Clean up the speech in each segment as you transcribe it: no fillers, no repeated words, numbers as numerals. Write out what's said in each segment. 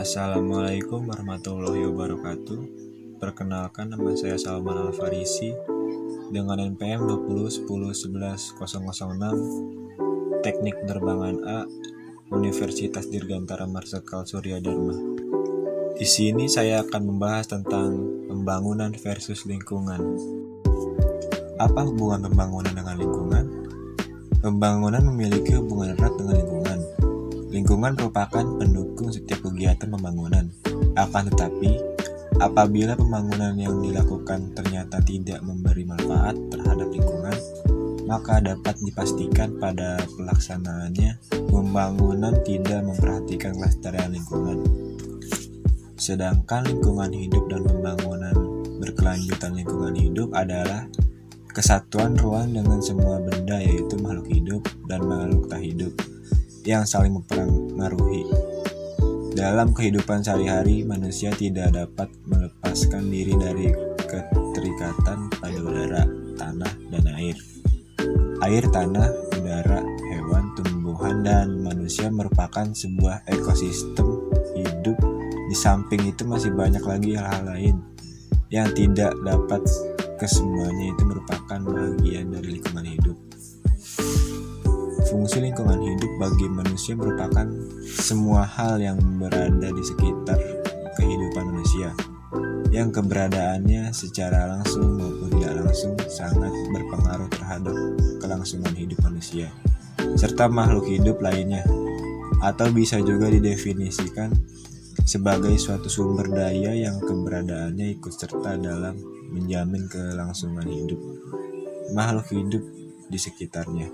Assalamualaikum warahmatullahi wabarakatuh. Perkenalkan, nama saya Salman Al-Farisi dengan NPM 2010111006 Teknik Penerbangan A, Universitas Dirgantara Marsikal Surya Dharma. Di sini saya akan membahas tentang pembangunan versus lingkungan. Apa hubungan pembangunan dengan lingkungan? Pembangunan memiliki hubungan erat dengan lingkungan. Lingkungan merupakan pendukung setiap kegiatan pembangunan. Akan tetapi, apabila pembangunan yang dilakukan ternyata tidak memberi manfaat terhadap lingkungan, maka dapat dipastikan pada pelaksanaannya pembangunan tidak memperhatikan kelestarian lingkungan. Sedangkan lingkungan hidup dan pembangunan berkelanjutan lingkungan hidup adalah kesatuan ruang dengan semua benda, yaitu makhluk hidup dan makhluk tak hidup yang saling mempengaruhi. Dalam kehidupan sehari-hari, manusia tidak dapat melepaskan diri dari keterikatan pada udara, tanah, dan air. Air, tanah, udara, hewan, tumbuhan, dan manusia merupakan sebuah ekosistem hidup. Di samping itu masih banyak lagi hal-hal lain yang tidak dapat kesemuanya itu merupakan bagian dari lingkungan hidup. Fungsi lingkungan hidup bagi manusia merupakan semua hal yang berada di sekitar kehidupan manusia, yang keberadaannya secara langsung maupun tidak langsung sangat berpengaruh terhadap kelangsungan hidup manusia, serta makhluk hidup lainnya, atau bisa juga didefinisikan sebagai suatu sumber daya yang keberadaannya ikut serta dalam menjamin kelangsungan hidup makhluk hidup di sekitarnya,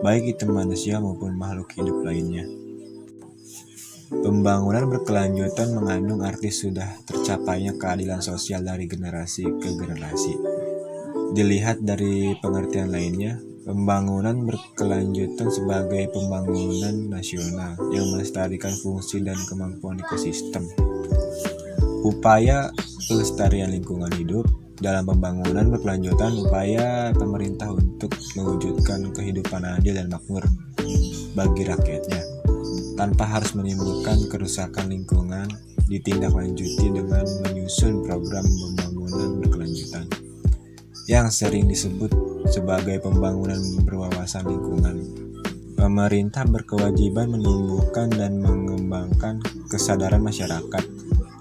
baik itu manusia maupun makhluk hidup lainnya. Pembangunan berkelanjutan mengandung arti sudah tercapainya keadilan sosial dari generasi ke generasi. Dilihat dari pengertian lainnya, pembangunan berkelanjutan sebagai pembangunan nasional yang melestarikan fungsi dan kemampuan ekosistem. Upaya pelestarian lingkungan hidup dalam pembangunan berkelanjutan upaya pemerintah untuk mewujudkan kehidupan adil dan makmur bagi rakyatnya, tanpa harus menimbulkan kerusakan lingkungan, ditindaklanjuti dengan menyusun program pembangunan berkelanjutan yang sering disebut sebagai pembangunan berwawasan lingkungan. Pemerintah berkewajiban menumbuhkan dan mengembangkan kesadaran masyarakat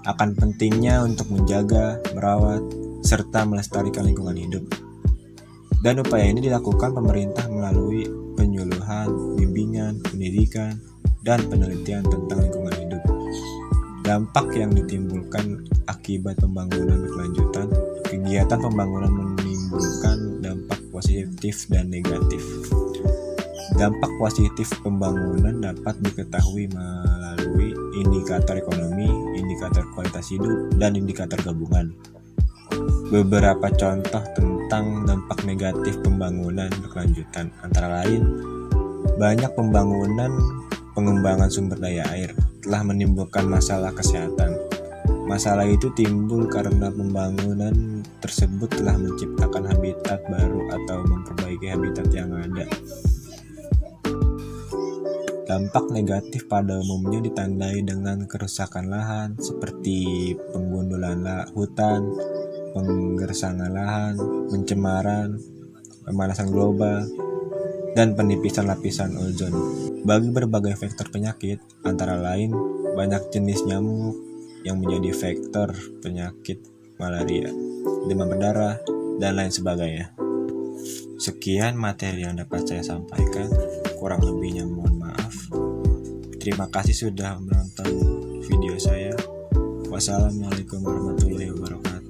akan pentingnya untuk menjaga, merawat, serta melestarikan lingkungan hidup. Dan upaya ini dilakukan pemerintah melalui penyuluhan, bimbingan, pendidikan, dan penelitian tentang lingkungan hidup. Dampak yang ditimbulkan akibat pembangunan berkelanjutan, kegiatan pembangunan menimbulkan dampak positif dan negatif. Dampak positif pembangunan dapat diketahui melalui indikator ekonomi, indikator kualitas hidup, dan indikator gabungan. Beberapa contoh tentang dampak negatif pembangunan berkelanjutan antara lain, banyak pembangunan pengembangan sumber daya air telah menimbulkan masalah kesehatan. Masalah itu timbul karena pembangunan tersebut telah menciptakan habitat baru atau memperbaiki habitat yang ada. Dampak negatif pada umumnya ditandai dengan kerusakan lahan seperti penggundulan hutan, penggersangan lahan, pencemaran, pemanasan global, dan penipisan lapisan ozon. Bagi berbagai faktor penyakit, antara lain banyak jenis nyamuk yang menjadi faktor penyakit malaria, demam berdarah, dan lain sebagainya. Sekian materi yang dapat saya sampaikan, kurang lebihnya mohon maaf. Terima kasih sudah menonton video saya. Wassalamualaikum warahmatullahi wabarakatuh.